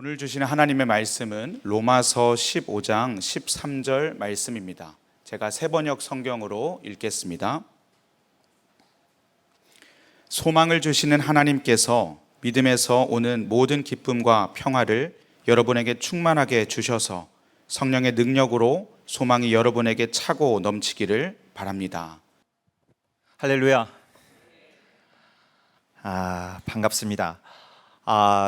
오늘 주시는 하나님의 말씀은 로마서 15장 13절 말씀입니다. 제가 새번역 성경으로 읽겠습니다. 소망을 주시는 하나님께서 믿음에서 오는 모든 기쁨과 평화를 여러분에게 충만하게 주셔서 성령의 능력으로 소망이 여러분에게 차고 넘치기를 바랍니다. 할렐루야. 반갑습니다.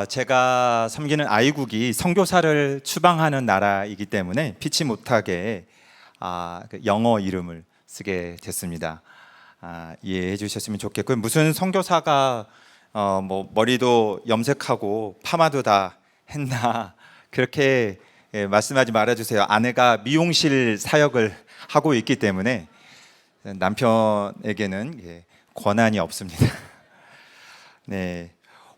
제가 섬기는 아이국이 선교사를 추방하는 나라이기 때문에 피치 못하게 영어 이름을 쓰게 됐습니다. 이해해 주셨으면 좋겠고요. 무슨 선교사가 머리도 염색하고 파마도 다 했나 그렇게 말씀하지 말아주세요. 아내가 미용실 사역을 하고 있기 때문에 남편에게는 권한이 없습니다. 네.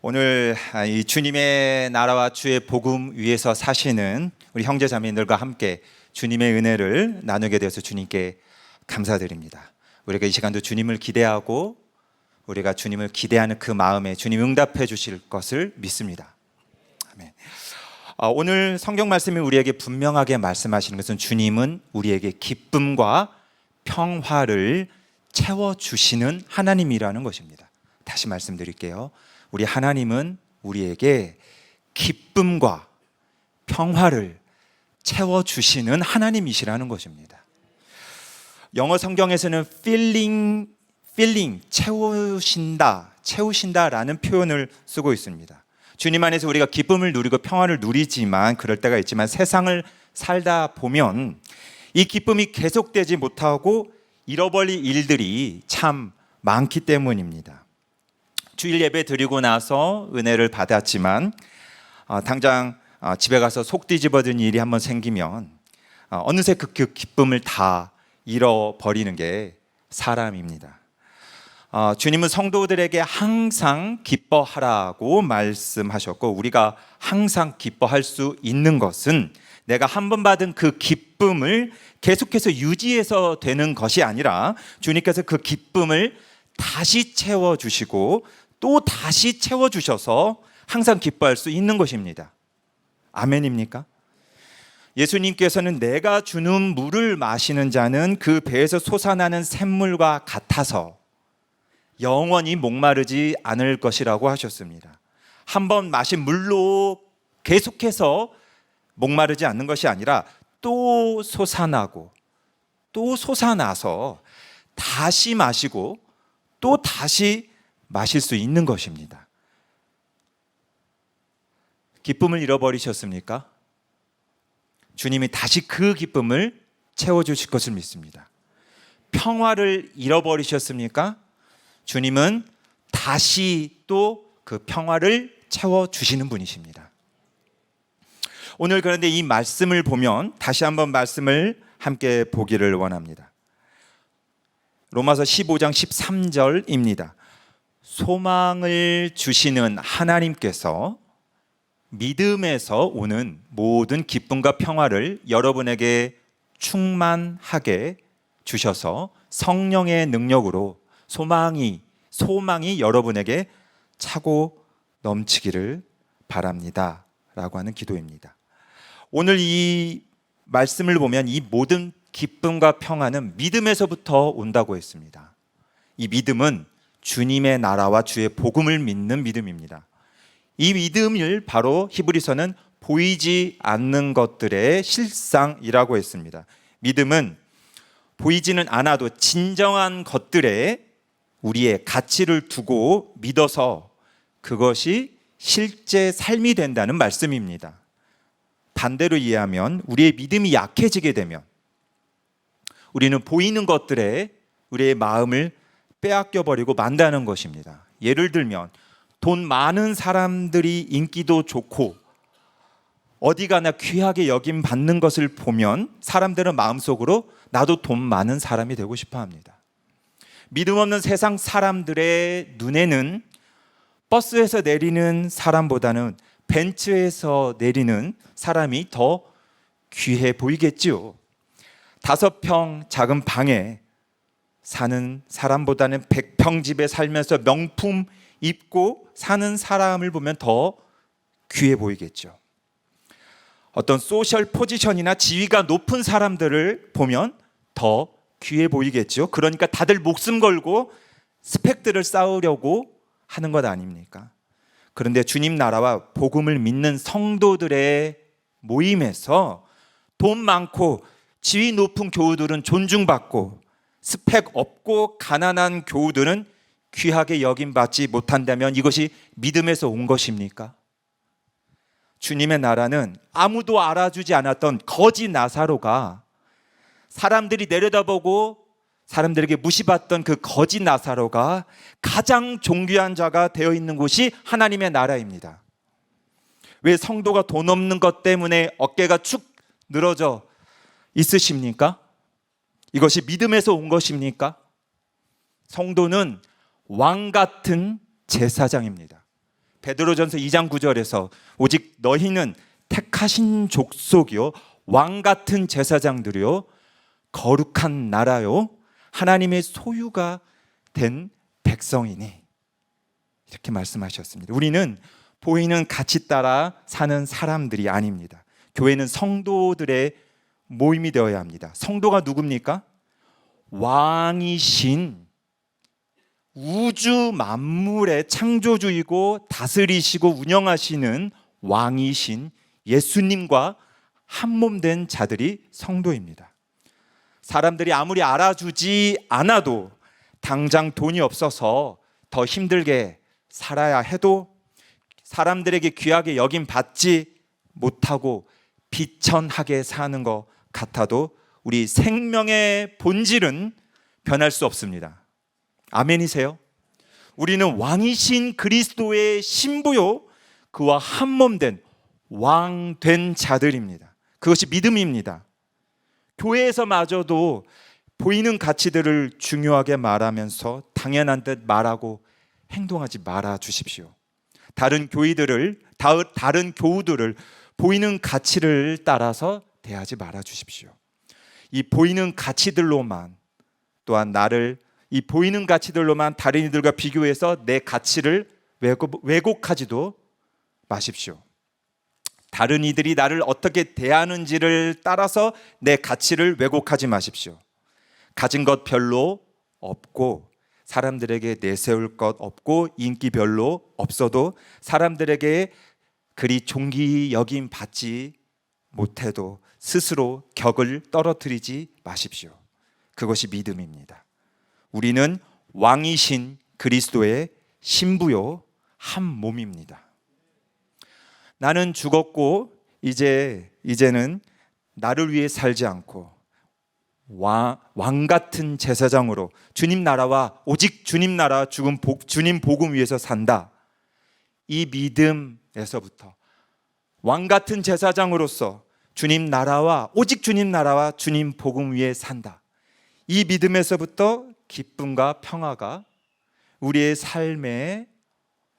오늘 이 주님의 나라와 주의 복음 위에서 사시는 우리 형제자매들과 함께 주님의 은혜를 나누게 되어서 주님께 감사드립니다. 우리가 이 시간도 주님을 기대하고 우리가 주님을 기대하는 그 마음에 주님 응답해 주실 것을 믿습니다. 아멘. 오늘 성경 말씀이 우리에게 분명하게 말씀하시는 것은 주님은 우리에게 기쁨과 평화를 채워주시는 하나님이라는 것입니다. 다시 말씀드릴게요. 우리 하나님은 우리에게 기쁨과 평화를 채워주시는 하나님이시라는 것입니다. 영어 성경에서는 filling, 채우신다라는 표현을 쓰고 있습니다. 주님 안에서 우리가 기쁨을 누리고 평화를 누리지만 그럴 때가 있지만 세상을 살다 보면 이 기쁨이 계속되지 못하고 잃어버릴 일들이 참 많기 때문입니다. 주일 예배 드리고 나서 은혜를 받았지만 당장 집에 가서 속 뒤집어진 일이 한번 생기면 어느새 그 기쁨을 다 잃어버리는 게 사람입니다. 주님은 성도들에게 항상 기뻐하라고 말씀하셨고 우리가 항상 기뻐할 수 있는 것은 내가 한 번 받은 그 기쁨을 계속해서 유지해서 되는 것이 아니라 주님께서 그 기쁨을 다시 채워주시고 또 다시 채워주셔서 항상 기뻐할 수 있는 것입니다. 아멘입니까? 예수님께서는 내가 주는 물을 마시는 자는 그 배에서 솟아나는 샘물과 같아서 영원히 목마르지 않을 것이라고 하셨습니다. 한번 마신 물로 계속해서 목마르지 않는 것이 아니라 또 솟아나고 또 솟아나서 다시 마시고 또 다시 마실 수 있는 것입니다. 기쁨을 잃어버리셨습니까? 주님이 다시 그 기쁨을 채워주실 것을 믿습니다. 평화를 잃어버리셨습니까? 주님은 다시 또 그 평화를 채워주시는 분이십니다. 오늘 그런데 이 말씀을 보면 다시 한번 말씀을 함께 보기를 원합니다. 로마서 15장 13절입니다. 소망을 주시는 하나님께서 믿음에서 오는 모든 기쁨과 평화를 여러분에게 충만하게 주셔서 성령의 능력으로 소망이 여러분에게 차고 넘치기를 바랍니다 라고 하는 기도입니다. 오늘 이 말씀을 보면 이 모든 기쁨과 평화는 믿음에서부터 온다고 했습니다. 이 믿음은 주님의 나라와 주의 복음을 믿는 믿음입니다. 이 믿음을 바로 히브리서는 보이지 않는 것들의 실상이라고 했습니다. 믿음은 보이지는 않아도 진정한 것들에 우리의 가치를 두고 믿어서 그것이 실제 삶이 된다는 말씀입니다. 반대로 이해하면 우리의 믿음이 약해지게 되면 우리는 보이는 것들에 우리의 마음을 빼앗겨버리고 만다는 것입니다. 예를 들면 돈 많은 사람들이 인기도 좋고 어디 가나 귀하게 여김 받는 것을 보면 사람들은 마음속으로 나도 돈 많은 사람이 되고 싶어 합니다. 믿음 없는 세상 사람들의 눈에는 버스에서 내리는 사람보다는 벤츠에서 내리는 사람이 더 귀해 보이겠지요. 5평 작은 방에 사는 사람보다는 100평 집에 살면서 명품 입고 사는 사람을 보면 더 귀해 보이겠죠. 어떤 소셜 포지션이나 지위가 높은 사람들을 보면 더 귀해 보이겠죠. 그러니까 다들 목숨 걸고 스펙들을 쌓으려고 하는 것 아닙니까? 그런데 주님 나라와 복음을 믿는 성도들의 모임에서 돈 많고 지위 높은 교우들은 존중받고 스펙 없고 가난한 교우들은 귀하게 여김받지 못한다면 이것이 믿음에서 온 것입니까? 주님의 나라는 아무도 알아주지 않았던 거지 나사로가 사람들이 내려다보고 사람들에게 무시받던 그 거지 나사로가 가장 존귀한 자가 되어 있는 곳이 하나님의 나라입니다. 왜 성도가 돈 없는 것 때문에 어깨가 축 늘어져 있으십니까? 이것이 믿음에서 온 것입니까? 성도는 왕 같은 제사장입니다. 베드로전서 2장 9절에서 오직 너희는 택하신 족속이요 왕 같은 제사장들이요 거룩한 나라요 하나님의 소유가 된 백성이니 이렇게 말씀하셨습니다. 우리는 보이는 가치 따라 사는 사람들이 아닙니다. 교회는 성도들의 모임이 되어야 합니다. 성도가 누굽니까? 왕이신 우주 만물의 창조주이고 다스리시고 운영하시는 왕이신 예수님과 한몸된 자들이 성도입니다. 사람들이 아무리 알아주지 않아도 당장 돈이 없어서 더 힘들게 살아야 해도 사람들에게 귀하게 여김받지 못하고 비천하게 사는 것 같아도 우리 생명의 본질은 변할 수 없습니다. 아멘이세요? 우리는 왕이신 그리스도의 신부요 그와 한몸된 왕된 자들입니다. 그것이 믿음입니다. 교회에서마저도 보이는 가치들을 중요하게 말하면서 당연한 듯 말하고 행동하지 말아 주십시오. 다른 교우들을 보이는 가치를 따라서 대하지 말아 주십시오. 이 보이는 가치들로만 또한 이 보이는 가치들로만 다른 이들과 비교해서 내 가치를 왜곡하지도 마십시오. 다른 이들이 나를 어떻게 대하는지를 따라서 내 가치를 왜곡하지 마십시오. 가진 것 별로 없고 사람들에게 내세울 것 없고 인기 별로 없어도 사람들에게 그리 존귀 여김 받지 못해도 스스로 격을 떨어뜨리지 마십시오. 그것이 믿음입니다. 우리는 왕이신 그리스도의 신부요 한 몸입니다. 나는 죽었고 이제는 나를 위해 살지 않고 왕 같은 제사장으로 주님 나라와 오직 주님 나라 주님 복음 위해서 산다. 이 믿음에서부터 왕 같은 제사장으로서 주님 나라와 오직 주님 나라와 주님 복음 위에 산다. 이 믿음에서부터 기쁨과 평화가 우리의 삶에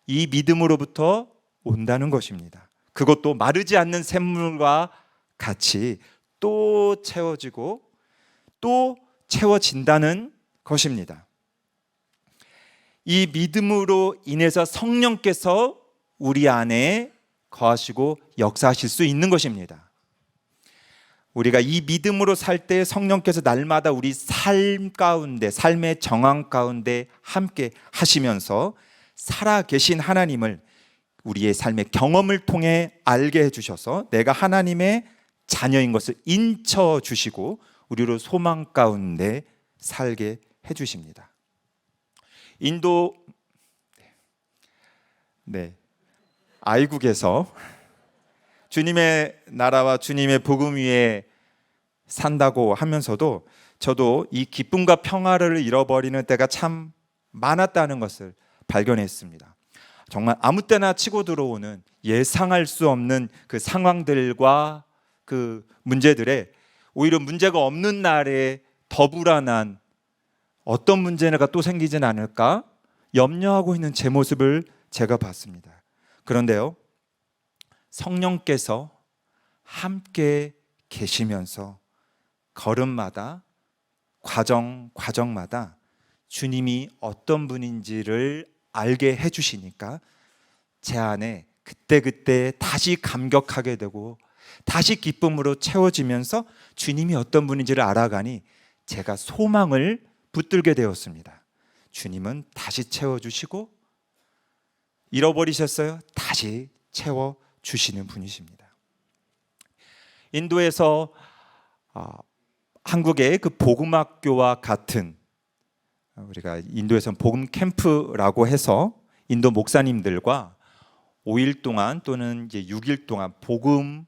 이 믿음으로부터 온다는 것입니다. 그것도 마르지 않는 샘물과 같이 또 채워지고 또 채워진다는 것입니다. 이 믿음으로 인해서 성령께서 우리 안에 거하시고 역사하실 수 있는 것입니다. 우리가 이 믿음으로 살 때 성령께서 날마다 우리 삶 가운데 삶의 정황 가운데 함께 하시면서 살아 계신 하나님을 우리의 삶의 경험을 통해 알게 해주셔서 내가 하나님의 자녀인 것을 인쳐 주시고 우리로 소망 가운데 살게 해주십니다. 인도 아이국에서 주님의 나라와 주님의 복음 위에 산다고 하면서도 저도 이 기쁨과 평화를 잃어버리는 때가 참 많았다는 것을 발견했습니다. 정말 아무 때나 치고 들어오는 예상할 수 없는 그 상황들과 그 문제들에 오히려 문제가 없는 날에 더 불안한 어떤 문제가 또 생기진 않을까 염려하고 있는 제 모습을 제가 봤습니다. 그런데요, 성령께서 함께 계시면서 걸음마다 과정마다 주님이 어떤 분인지를 알게 해주시니까 제 안에 그때그때 다시 감격하게 되고 다시 기쁨으로 채워지면서 주님이 어떤 분인지를 알아가니 제가 소망을 붙들게 되었습니다. 주님은 다시 채워주시고, 잃어버리셨어요? 다시 채워주시는 분이십니다. 인도에서 한국의 그 복음학교와 같은, 우리가 인도에서는 복음 캠프라고 해서 인도 목사님들과 5일 동안 또는 이제 6일 동안 복음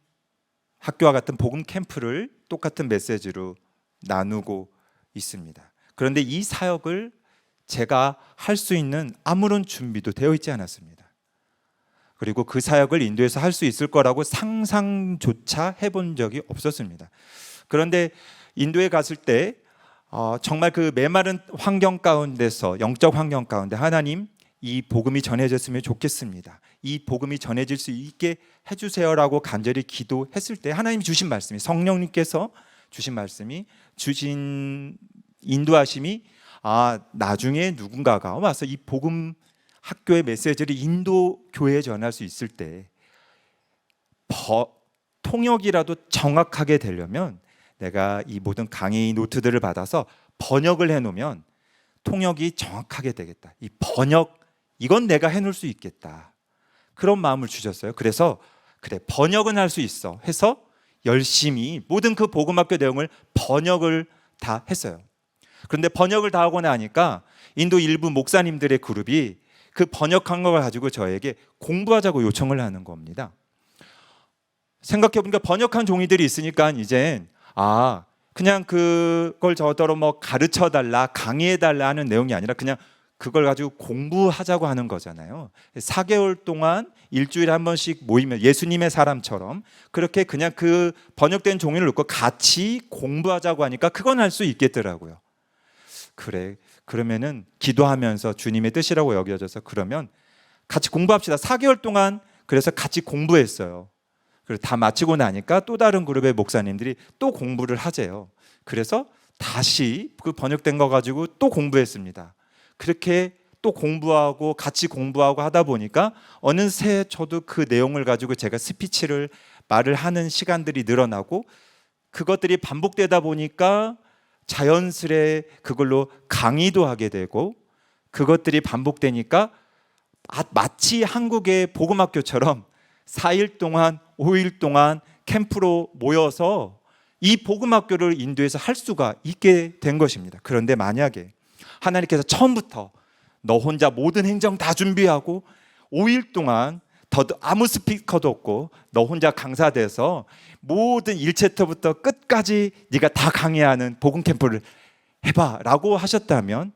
학교와 같은 복음 캠프를 똑같은 메시지로 나누고 있습니다. 그런데 이 사역을 제가 할 수 있는 아무런 준비도 되어 있지 않았습니다. 그리고 그 사역을 인도에서 할 수 있을 거라고 상상조차 해본 적이 없었습니다. 그런데 인도에 갔을 때 정말 그 메마른 환경 가운데서, 영적 환경 가운데 하나님, 이 복음이 전해졌으면 좋겠습니다. 이 복음이 전해질 수 있게 해주세요라고 간절히 기도했을 때 하나님이 주신 말씀이, 성령님께서 주신 말씀이, 주신 인도하심이, 나중에 누군가가 와서 이 복음 학교의 메시지를 인도 교회에 전할 수 있을 때 통역이라도 정확하게 되려면 내가 이 모든 강의 노트들을 받아서 번역을 해놓으면 통역이 정확하게 되겠다. 이 번역, 이건 내가 해놓을 수 있겠다. 그런 마음을 주셨어요. 그래서 그래, 번역은 할 수 있어 해서 열심히 모든 그 복음학교 내용을 번역을 다 했어요. 그런데 번역을 다 하고 나니까 인도 일부 목사님들의 그룹이 그 번역한 걸 가지고 저에게 공부하자고 요청을 하는 겁니다. 생각해보니까 번역한 종이들이 있으니까 이젠 그냥 그걸 저더러 뭐 가르쳐달라, 강의해달라 하는 내용이 아니라 그냥 그걸 가지고 공부하자고 하는 거잖아요. 4개월 동안 일주일에 한 번씩 모이면 예수님의 사람처럼 그렇게 그냥 그 번역된 종이를 놓고 같이 공부하자고 하니까 그건 할 수 있겠더라고요. 그래, 그러면은 기도하면서 주님의 뜻이라고 여겨져서 그러면 같이 공부합시다. 4개월 동안 그래서 같이 공부했어요. 그리고 다 마치고 나니까 또 다른 그룹의 목사님들이 또 공부를 하재요. 그래서 다시 그 번역된 거 가지고 또 공부했습니다. 그렇게 또 공부하고 같이 공부하고 하다 보니까 어느새 저도 그 내용을 가지고 제가 스피치를 말을 하는 시간들이 늘어나고 그것들이 반복되다 보니까 자연스레 그걸로 강의도 하게 되고 그것들이 반복되니까 마치 한국의 복음학교처럼 4일 동안 5일 동안 캠프로 모여서 이 복음학교를 인도에서 할 수가 있게 된 것입니다. 그런데 만약에 하나님께서 처음부터 너 혼자 모든 행정 다 준비하고 5일 동안 아무 스피커도 없고 너 혼자 강사돼서 모든 1챕터부터 끝까지 네가 다 강의하는 복음 캠프를 해봐 라고 하셨다면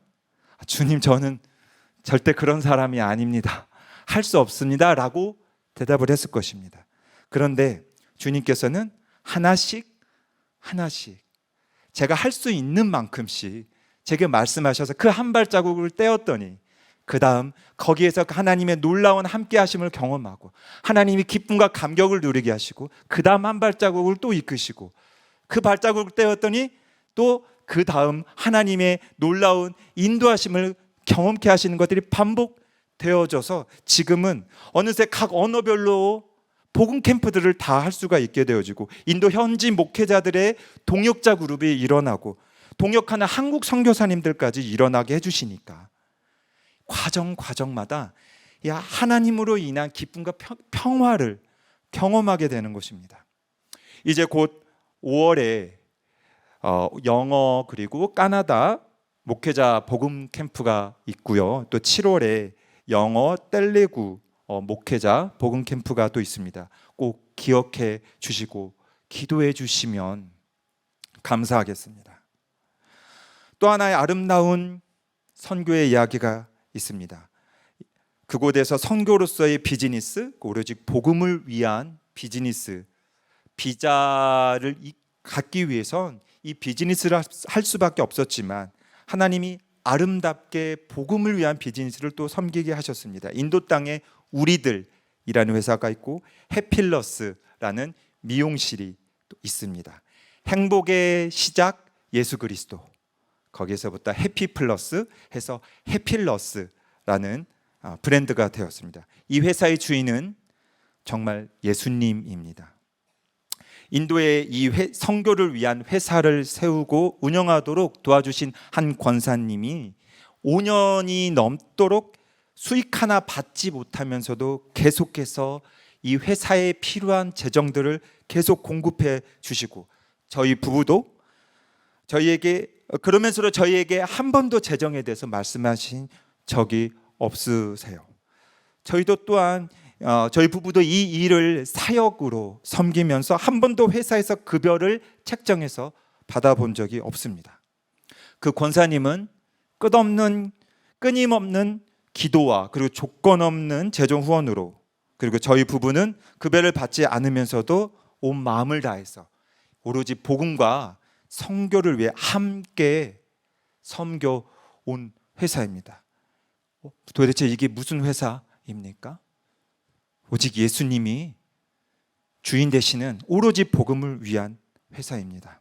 주님, 저는 절대 그런 사람이 아닙니다. 할 수 없습니다 라고 대답을 했을 것입니다. 그런데 주님께서는 하나씩 제가 할 수 있는 만큼씩 제게 말씀하셔서 그 한 발자국을 떼었더니 그 다음 거기에서 하나님의 놀라운 함께 하심을 경험하고 하나님이 기쁨과 감격을 누리게 하시고 그 다음 한 발자국을 또 이끄시고 그 발자국을 떼었더니 또 그 다음 하나님의 놀라운 인도하심을 경험케 하시는 것들이 반복되어져서 지금은 어느새 각 언어별로 복음 캠프들을 다 할 수가 있게 되어지고 인도 현지 목회자들의 동역자 그룹이 일어나고 동역하는 한국 선교사님들까지 일어나게 해주시니까 과정마다 하나님으로 인한 기쁨과 평화를 경험하게 되는 것입니다. 이제 곧 5월에 영어 그리고 카나다 목회자 복음 캠프가 있고요. 또 7월에 영어 텔레구 목회자 복음 캠프가 또 있습니다. 꼭 기억해 주시고 기도해 주시면 감사하겠습니다. 또 하나의 아름다운 선교의 이야기가 있습니다. 그곳에서 선교로서의 비즈니스, 오로지 복음을 위한 비즈니스, 비자를 갖기 위해선 이 비즈니스를 할 수밖에 없었지만 하나님이 아름답게 복음을 위한 비즈니스를 또 섬기게 하셨습니다. 인도 땅에 우리들이라는 회사가 있고 해필러스라는 미용실이 또 있습니다. 행복의 시작 예수 그리스도, 거기에서부터 해피플러스 해서 해필러스라는 브랜드가 되었습니다. 이 회사의 주인은 정말 예수님입니다. 인도에 이 선교를 위한 회사를 세우고 운영하도록 도와주신 한 권사님이 5년이 넘도록 수익 하나 받지 못하면서도 계속해서 이 회사에 필요한 재정들을 계속 공급해 주시고, 저희 부부도 그러면서도 저희에게 한 번도 재정에 대해서 말씀하신 적이 없으세요. 저희도 또한 저희 부부도 이 일을 사역으로 섬기면서 한 번도 회사에서 급여를 책정해서 받아본 적이 없습니다. 그 권사님은 끊임없는 기도와 그리고 조건 없는 재정 후원으로, 그리고 저희 부부는 급여를 받지 않으면서도 온 마음을 다해서 오로지 복음과 선교를 위해 함께 섬겨 온 회사입니다. 도대체 이게 무슨 회사입니까? 오직 예수님이 주인 되시는 오로지 복음을 위한 회사입니다.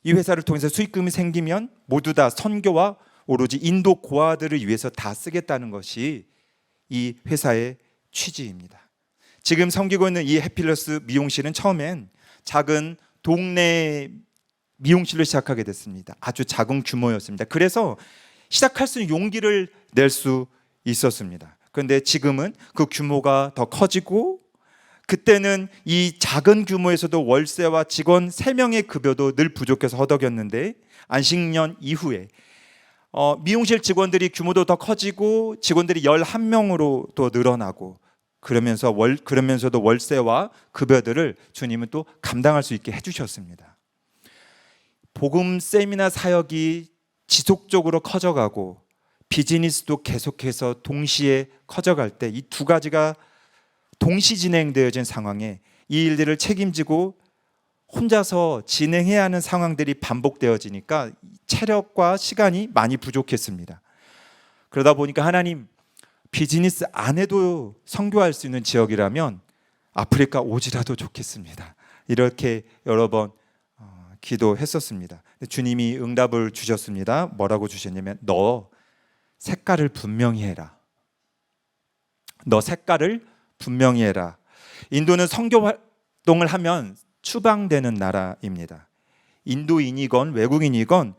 이 회사를 통해서 수익금이 생기면 모두 다 선교와 오로지 인도 고아들을 위해서 다 쓰겠다는 것이 이 회사의 취지입니다. 지금 섬기고 있는 이 해필러스 미용실은 처음엔 작은 동네 미용실로 시작하게 됐습니다. 아주 작은 규모였습니다. 그래서 시작할 수 있는 용기를 낼 수 있었습니다. 그런데 지금은 그 규모가 더 커지고, 그때는 이 작은 규모에서도 월세와 직원 3명의 급여도 늘 부족해서 허덕였는데, 안식년 이후에 미용실 직원들이 규모도 더 커지고 직원들이 11명으로 또 늘어나고, 그러면서도 월세와 급여들을 주님은 또 감당할 수 있게 해주셨습니다. 복음 세미나 사역이 지속적으로 커져가고 비즈니스도 계속해서 동시에 커져갈 때, 이 두 가지가 동시 진행되어진 상황에 이 일들을 책임지고 혼자서 진행해야 하는 상황들이 반복되어지니까 체력과 시간이 많이 부족했습니다. 그러다 보니까 하나님, 비즈니스 안 해도 선교할 수 있는 지역이라면 아프리카 오지라도 좋겠습니다. 이렇게 여러 번 기도했었습니다. 주님이 응답을 주셨습니다. 뭐라고 주셨냐면, 너 색깔을 분명히 해라. 너 색깔을 분명히 해라. 인도는 선교 활동을 하면 추방되는 나라입니다. 인도인이건 외국인이건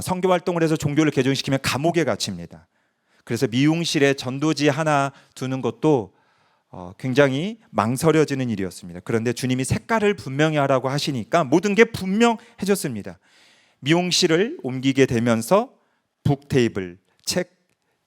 선교 활동을 해서 종교를 개종시키면 감옥에 갇힙니다. 그래서 미용실에 전도지 하나 두는 것도 굉장히 망설여지는 일이었습니다. 그런데 주님이 색깔을 분명히 하라고 하시니까 모든 게 분명해졌습니다. 미용실을 옮기게 되면서 북 테이블, 책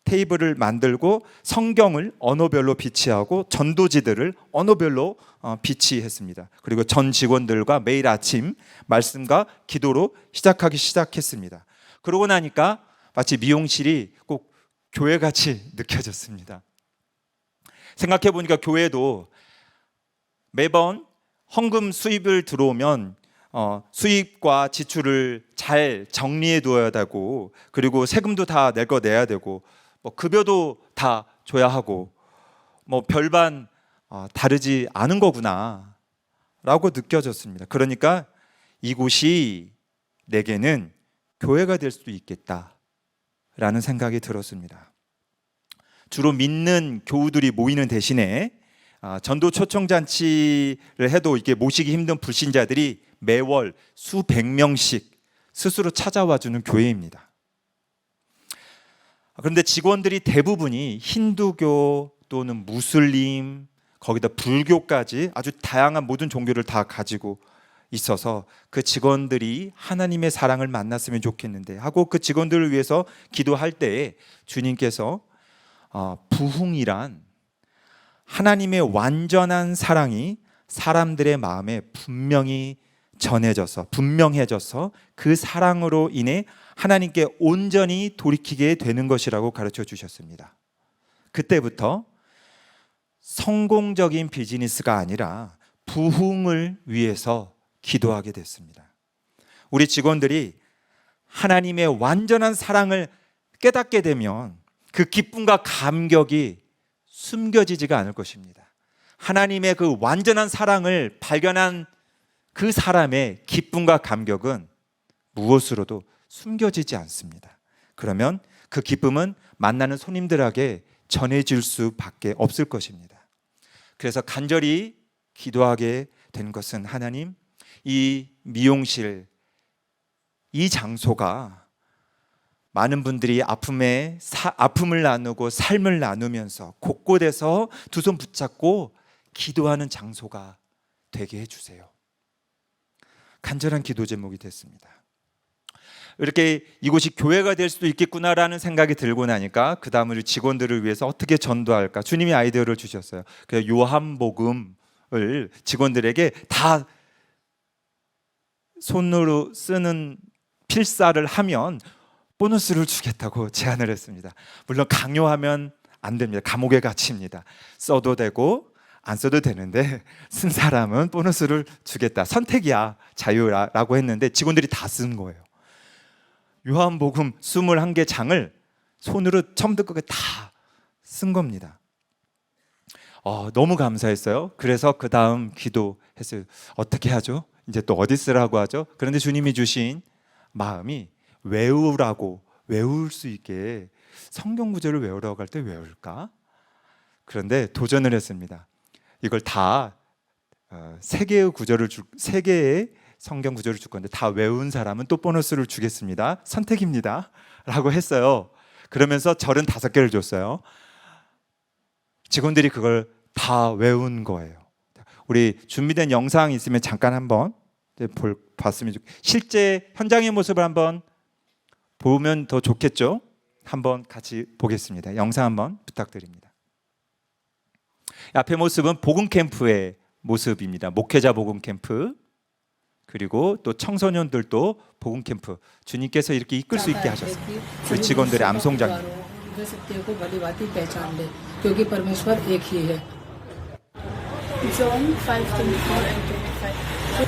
테이블을 만들고 성경을 언어별로 비치하고 전도지들을 언어별로 비치했습니다. 그리고 전 직원들과 매일 아침 말씀과 기도로 시작했습니다. 그러고 나니까 마치 미용실이 꼭 교회같이 느껴졌습니다. 생각해 보니까 교회도 매번 헌금 수입을 들어오면 수입과 지출을 잘 정리해 두어야 되고, 그리고 세금도 다 낼 거 내야 되고, 급여도 다 줘야 하고, 별반 다르지 않은 거구나 라고 느껴졌습니다. 그러니까 이곳이 내게는 교회가 될 수도 있겠다 라는 생각이 들었습니다. 주로 믿는 교우들이 모이는 대신에 전도 초청잔치를 해도 이게 모시기 힘든 불신자들이 매월 수백 명씩 스스로 찾아와주는 교회입니다. 그런데 직원들이 대부분이 힌두교 또는 무슬림, 거기다 불교까지 아주 다양한 모든 종교를 다 가지고 있어서 그 직원들이 하나님의 사랑을 만났으면 좋겠는데 하고 그 직원들을 위해서 기도할 때에 주님께서 부흥이란 하나님의 완전한 사랑이 사람들의 마음에 분명해져서 그 사랑으로 인해 하나님께 온전히 돌이키게 되는 것이라고 가르쳐 주셨습니다. 그때부터 성공적인 비즈니스가 아니라 부흥을 위해서 기도하게 됐습니다. 우리 직원들이 하나님의 완전한 사랑을 깨닫게 되면 그 기쁨과 감격이 숨겨지지가 않을 것입니다. 하나님의 그 완전한 사랑을 발견한 그 사람의 기쁨과 감격은 무엇으로도 숨겨지지 않습니다. 그러면 그 기쁨은 만나는 손님들에게 전해질 수밖에 없을 것입니다. 그래서 간절히 기도하게 된 것은, 하나님, 이 미용실, 이 장소가 많은 분들이 아픔을 나누고 삶을 나누면서 곳곳에서 두 손 붙잡고 기도하는 장소가 되게 해주세요. 간절한 기도 제목이 됐습니다. 이렇게 이곳이 교회가 될 수도 있겠구나라는 생각이 들고 나니까 그 다음 우리 직원들을 위해서 어떻게 전도할까, 주님이 아이디어를 주셨어요. 그래서 요한복음을 직원들에게 다 손으로 쓰는 필사를 하면 보너스를 주겠다고 제안을 했습니다. 물론 강요하면 안 됩니다. 감옥에 갇힙니다. 써도 되고 안 써도 되는데 쓴 사람은 보너스를 주겠다. 선택이야, 자유라고 했는데 직원들이 다 쓴 거예요. 요한복음 21개 장을 손으로 처음부터 끝까지 다 쓴 겁니다. 너무 감사했어요. 그래서 그 다음 기도했어요. 어떻게 하죠? 이제 또 어디 쓰라고 하죠? 그런데 주님이 주신 마음이 외울 수 있게 성경 구절을 외우라고 할 때 외울까? 그런데 도전을 했습니다. 이걸 다 세 개의 성경 구절을 줄 건데 다 외운 사람은 또 보너스를 주겠습니다. 선택입니다. 라고 했어요. 그러면서 절은 5개를 줬어요. 직원들이 그걸 다 외운 거예요. 우리 준비된 영상 있으면 잠깐 한번 봤으면 좋겠어요. 실제 현장의 모습을 한번 보면 더 좋겠죠? 한번 같이 보겠습니다. 영상 한번 부탁드립니다. 앞의 모습은 복음 캠프의 모습입니다. 목회자 복음 캠프, 그리고 또 청소년들도 복음 캠프. 주님께서 이렇게 이끌 수 있게 하셨습니다. 우리 직원들의 암송장입니다. John 5:24 and 25.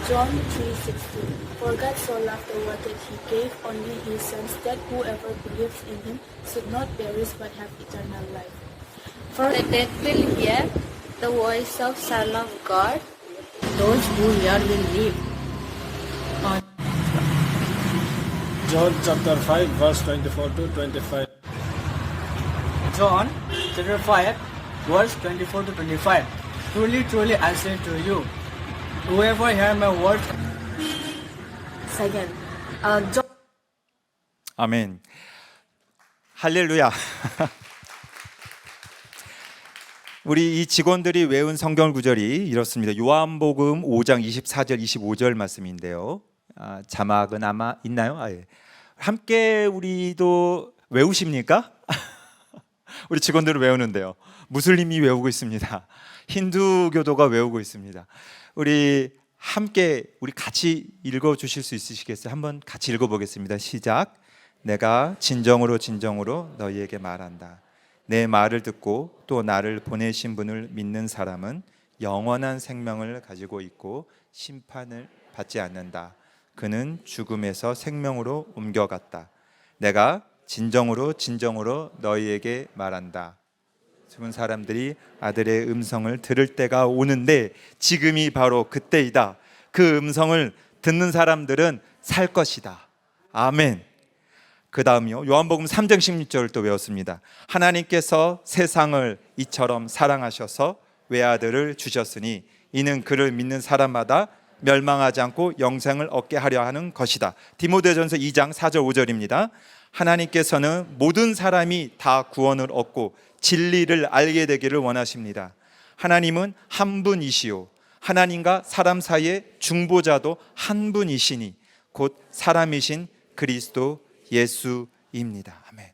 John 3:16. For God so loved the world that He gave only His Son, that whoever believes in Him should not perish but have eternal life. For the dead will hear the voice of Son of God. Those who hear will live. John chapter 5 verse 24 to 25. John chapter 5 verse 24 to 25. Truly, truly, I say to you, whoever hear my word. Second, John. 아멘. 할렐루야. 우리 이 직원들이 외운 성경 구절이 이렇습니다. 요한복음 5장 24절 25절 말씀인데요. 자막은 아마 있나요? 예. 함께 우리도 외우십니까? 우리 직원들은 외우는데요. 무슬림이 외우고 있습니다. 힌두교도가 외우고 있습니다. 우리 함께 우리 같이 읽어 주실 수 있으시겠어요? 한번 같이 읽어 보겠습니다. 시작. 내가 진정으로 너희에게 말한다. 내 말을 듣고 또 나를 보내신 분을 믿는 사람은 영원한 생명을 가지고 있고 심판을 받지 않는다. 그는 죽음에서 생명으로 옮겨갔다. 내가 진정으로 너희에게 말한다. 죽은 사람들이 아들의 음성을 들을 때가 오는데 지금이 바로 그때이다. 그 음성을 듣는 사람들은 살 것이다. 아멘. 그 다음이요, 요한복음 3장 16절을 또 외웠습니다. 하나님께서 세상을 이처럼 사랑하셔서 외아들을 주셨으니 이는 그를 믿는 사람마다 멸망하지 않고 영생을 얻게 하려 하는 것이다. 디모데전서 2장 4절 5절입니다. 하나님께서는 모든 사람이 다 구원을 얻고 진리를 알게 되기를 원하십니다. 하나님은 한 분이시요 하나님과 사람 사이의 중보자도 한 분이시니 곧 사람이신 그리스도 예수입니다. 아멘.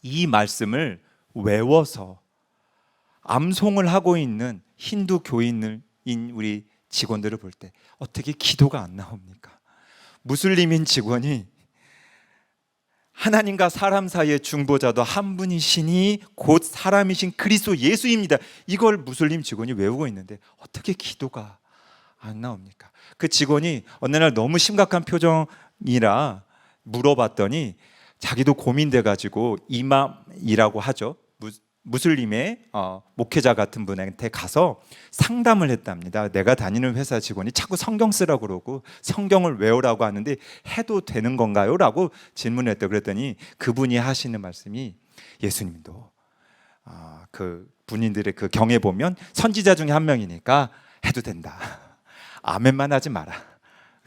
이 말씀을 외워서 암송을 하고 있는 힌두 교인인 우리 직원들을 볼 때 어떻게 기도가 안 나옵니까? 무슬림인 직원이 하나님과 사람 사이의 중보자도 한 분이시니 곧 사람이신 그리스도 예수입니다. 이걸 무슬림 직원이 외우고 있는데 어떻게 기도가 안 나옵니까? 그 직원이 어느 날 너무 심각한 표정이라 물어봤더니 자기도 고민돼 가지고 이맘이라고 하죠. 무슬림의 목회자 같은 분한테 가서 상담을 했답니다. 내가 다니는 회사 직원이 자꾸 성경 쓰라고 그러고 성경을 외우라고 하는데 해도 되는 건가요? 라고 질문했다. 그랬더니 그분이 하시는 말씀이 예수님도 그 군인들의 그 경에 보면 선지자 중에 한 명이니까 해도 된다. 아멘만 하지 마라.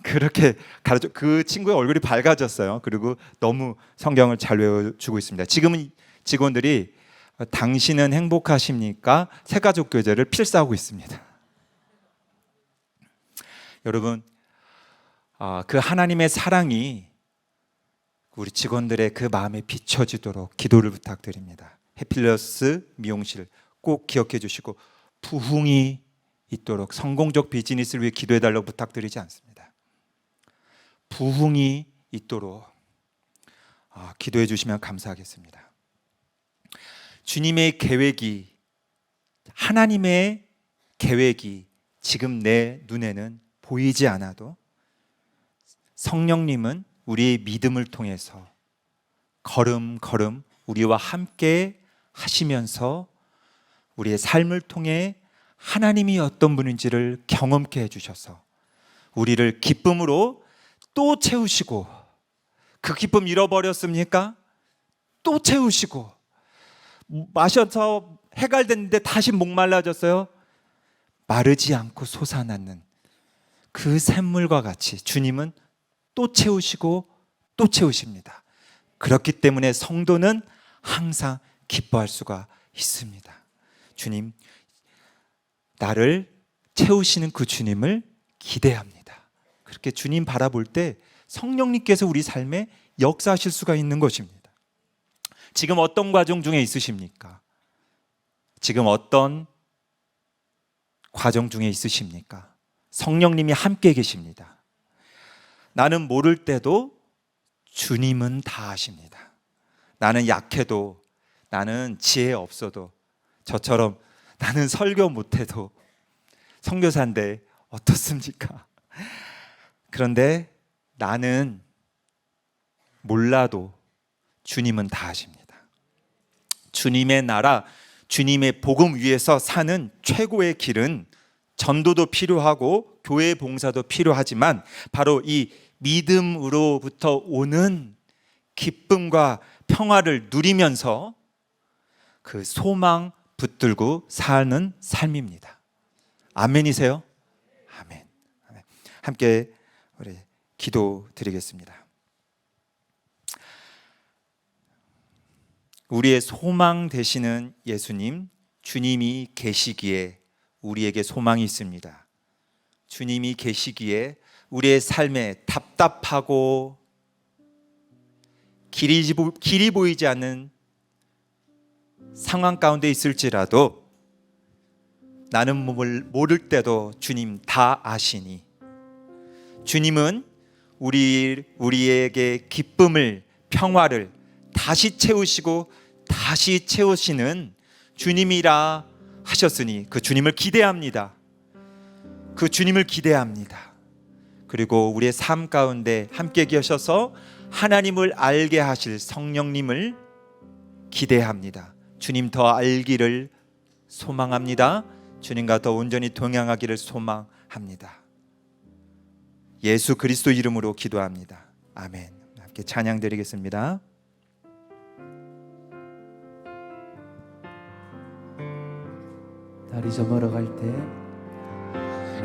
그렇게 가르쳐. 그 친구의 얼굴이 밝아졌어요. 그리고 너무 성경을 잘 외워주고 있습니다. 지금은 직원들이 당신은 행복하십니까? 새가족 교제를 필사하고 있습니다. 여러분, 그 하나님의 사랑이 우리 직원들의 그 마음에 비춰지도록 기도를 부탁드립니다. 해필러스 미용실 꼭 기억해 주시고 부흥이 있도록 성공적 비즈니스를 위해 기도해 달라고 부탁드리지 않습니다. 부흥이 있도록 기도해 주시면 감사하겠습니다. 주님의 계획이, 하나님의 계획이 지금 내 눈에는 보이지 않아도 성령님은 우리의 믿음을 통해서 걸음걸음 우리와 함께 하시면서 우리의 삶을 통해 하나님이 어떤 분인지를 경험케 해주셔서 우리를 기쁨으로 또 채우시고, 그 기쁨 잃어버렸습니까? 또 채우시고, 마셔서 해갈됐는데 다시 목말라졌어요? 마르지 않고 솟아나는 그 샘물과 같이 주님은 또 채우시고 또 채우십니다. 그렇기 때문에 성도는 항상 기뻐할 수가 있습니다. 주님, 나를 채우시는 그 주님을 기대합니다. 그렇게 주님 바라볼 때 성령님께서 우리 삶에 역사하실 수가 있는 것입니다. 지금 어떤 과정 중에 있으십니까? 지금 어떤 과정 중에 있으십니까? 성령님이 함께 계십니다. 나는 모를 때도 주님은 다 아십니다. 나는 약해도, 나는 지혜 없어도, 저처럼 나는 설교 못해도 선교사인데 어떻습니까? 그런데 나는 몰라도 주님은 다 아십니다. 주님의 나라, 주님의 복음 위에서 사는 최고의 길은 전도도 필요하고 교회 봉사도 필요하지만 바로 이 믿음으로부터 오는 기쁨과 평화를 누리면서 그 소망 붙들고 사는 삶입니다. 아멘이세요? 아멘. 함께 우리 기도 드리겠습니다. 우리의 소망 되시는 예수님, 주님이 계시기에 우리에게 소망이 있습니다. 주님이 계시기에 우리의 삶에 답답하고 길이 보이지 않는 상황 가운데 있을지라도 나는 모를 때도 주님 다 아시니, 주님은 우리에게 기쁨을, 평화를 다시 채우시고 다시 채우시는 주님이라 하셨으니 그 주님을 기대합니다. 그 주님을 기대합니다. 그리고 우리의 삶 가운데 함께 계셔서 하나님을 알게 하실 성령님을 기대합니다. 주님 더 알기를 소망합니다. 주님과 더 온전히 동행하기를 소망합니다. 예수 그리스도 이름으로 기도합니다. 아멘. 함께 찬양 드리겠습니다. 날이 저물어 갈 때,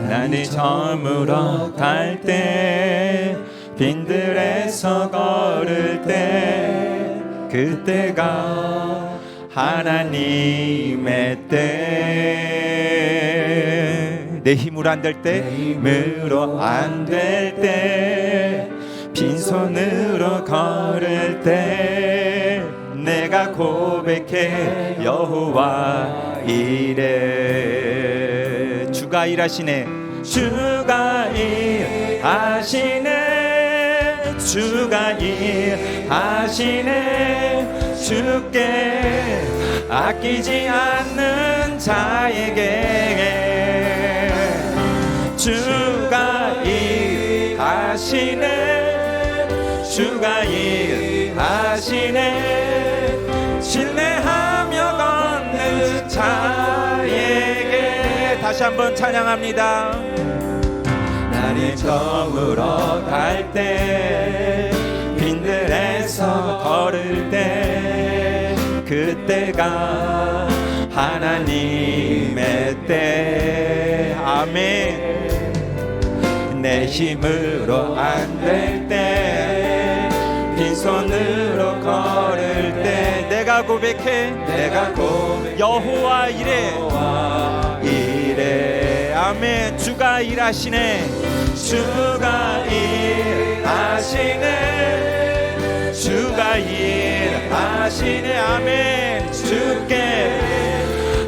날이 저물어 갈 때, 빈들에서 걸을 때, 그때가 하나님의 때. 내 힘으로 안 될 때, 힘으로 안 될 때, 빈손으로 걸을 때, 내가 고백해 여호와 이래. 주가 일하시네, 주가 일하시네, 주가 일하시네. 주께 아끼지 않는 자에게 주가 일하시네, 주가 일하시네. 신뢰하며 걷는 자에게. 다시 한번 찬양합니다. 날이 저물어 갈 때, 빈들에서 걸을 때, 그때가 하나님의 때. 아멘. 내 힘으로 안 될 때 빈손으로 걸을 때 내가 고백해 여호와 이래 아멘. 주가 일하시네 주가 일하시네 아멘. 주께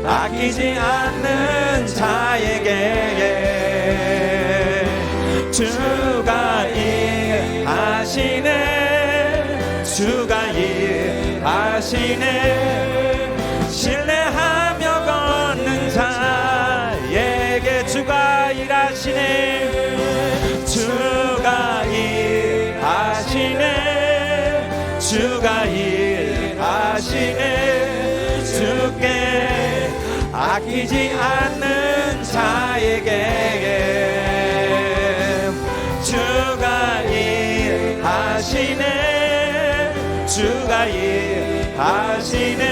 아끼지 않는 자에게 주가 일하시네 신뢰하며 걷는 자에게 주가 일하시네 주께 아끼지 않는 자에게 주가 일하시네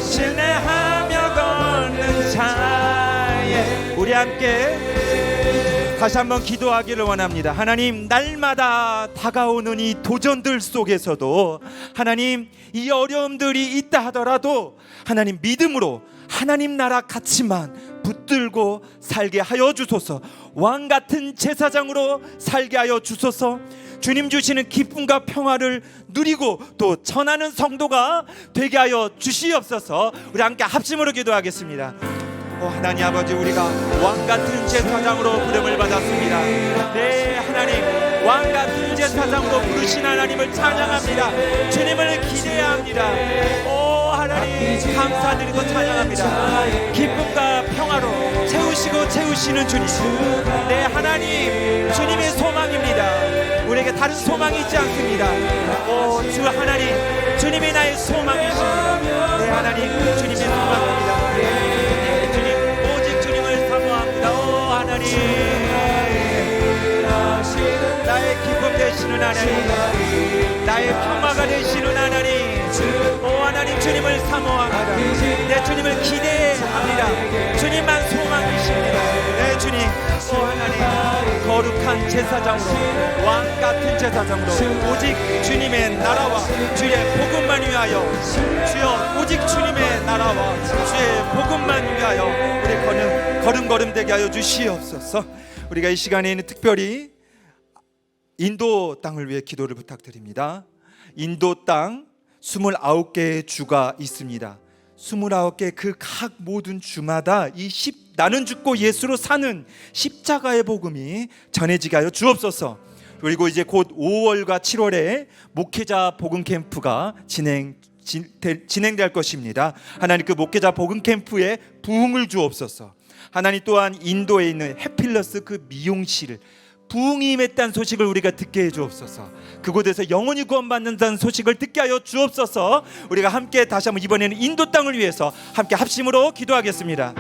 신뢰하며 걷는 자에 우리 함께 다시 한번 기도하기를 원합니다. 하나님, 날마다 다가오는 이 도전들 속에서도 하나님, 이 어려움들이 있다 하더라도 하나님 믿음으로 하나님 나라 가치만 붙들고 살게 하여 주소서. 왕 같은 제사장으로 살게 하여 주소서. 주님 주시는 기쁨과 평화를 누리고 또 전하는 성도가 되게 하여 주시옵소서. 우리 함께 합심으로 기도하겠습니다. 하나님 아버지, 우리가 왕같은 제사장으로 부름을 받았습니다. 네, 하나님, 왕같은 제사장으로 부르신 하나님을 찬양합니다. 주님을 기대해야 합니다. 하나님 감사드리고 찬양합니다. 기쁨과 평화로 채우시는 주님, 네, 하나님, 주님의 소망입니다. 우리에게 다른 소망이 있지 않습니다. 주 하나님, 주님이 나의 소망이십니다. 네, 하나님, 주님의 소망입니다. 하나님, 나의 기쁨 되시는 하나님, 나의 평화가 되시는 하나님, 하나님, 주님을 사모합니다. 내 주님을 기대합니다. 주님만 소망이십니다. 내 주님, 하나님, 거룩한 제사장으로, 왕같은 제사장으로 오직 주님의 나라와 주의 복음만 위하여, 주여, 오직 주님의 나라와 주의 복음만 위하여 우리 걸음걸음 되게 하여 주시옵소서. 우리가 이 시간에는 특별히 인도 땅을 위해 기도를 부탁드립니다. 인도 땅 29개의 주가 있습니다. 29개 그 각 모든 주마다 나는 죽고 예수로 사는 십자가의 복음이 전해지게 하여 주옵소서. 그리고 이제 곧 5월과 7월에 목회자 복음 캠프가 진행될 것입니다. 하나님, 그 목회자 복음 캠프에 부흥을 주옵소서. 하나님, 또한 인도에 있는 해필러스 그 미용실 부흥이 임했다는 소식을 우리가 듣게 해주옵소서. 그곳에서 영원히 구원받는다는 소식을 듣게 하여 주옵소서. 우리가 함께 다시 한번 이번에는 인도 땅을 위해서 함께 합심으로 기도하겠습니다.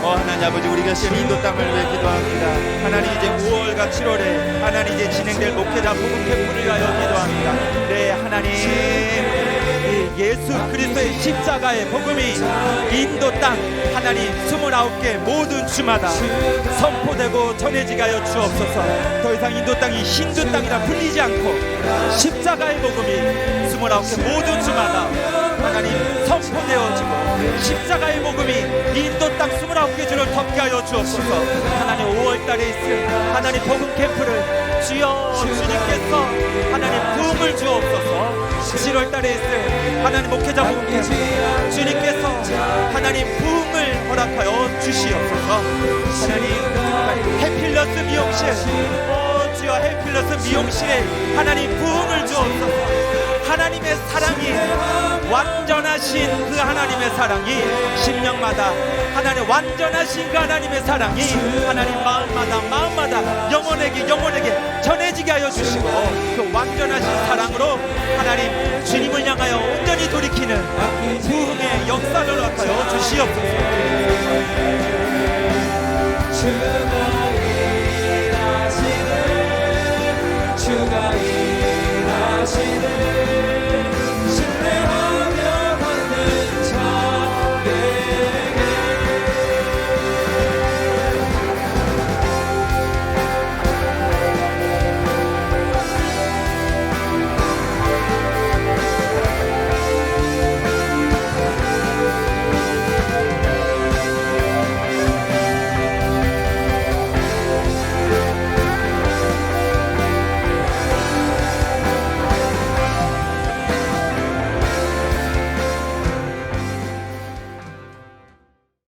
하나님 아버지, 우리가 지금 인도 땅을 위해 기도합니다. 하나님, 이제 5월과 7월에 하나님 이제 진행될 목회자 복음 캠프를 위하여 기도합니다. 네, 하나님, 예수 그리스도의 십자가의 복음이 인도 땅 하나님 29개 모든 주마다 선포되고 전해지게 하여 주옵소서. 더 이상 인도 땅이 힌두 땅이라 불리지 않고 십자가의 복음이 29개 모든 주마다 하나님 선포되어지고 십자가의 복음이 인도 땅 29개 주를 덮게 하여 주옵소서. 하나님, 5월달에 있을 하나님 복음 캠프를 주여 주님께서 하나님 부흥을 주옵소서. 7월달에 있을 하나님 목회자 복음 캠프 주님께서 하나님 부흥을 허락하여 주시옵소서. 하나님, 해필러스 미용실, 주여, 해필러스 미용실에 하나님 부흥을 주옵소서. 하나님의 사랑이, 완전하신 그 하나님의 사랑이 심령마다 하나님 완전하신 그 하나님의 사랑이 하나님 마음마다 영혼에게 전해지게 하여 주시고, 그 완전하신 사랑으로 하나님 주님을 향하여 온전히 돌이키는 부흥의 역사를 허락하여 주시옵소서.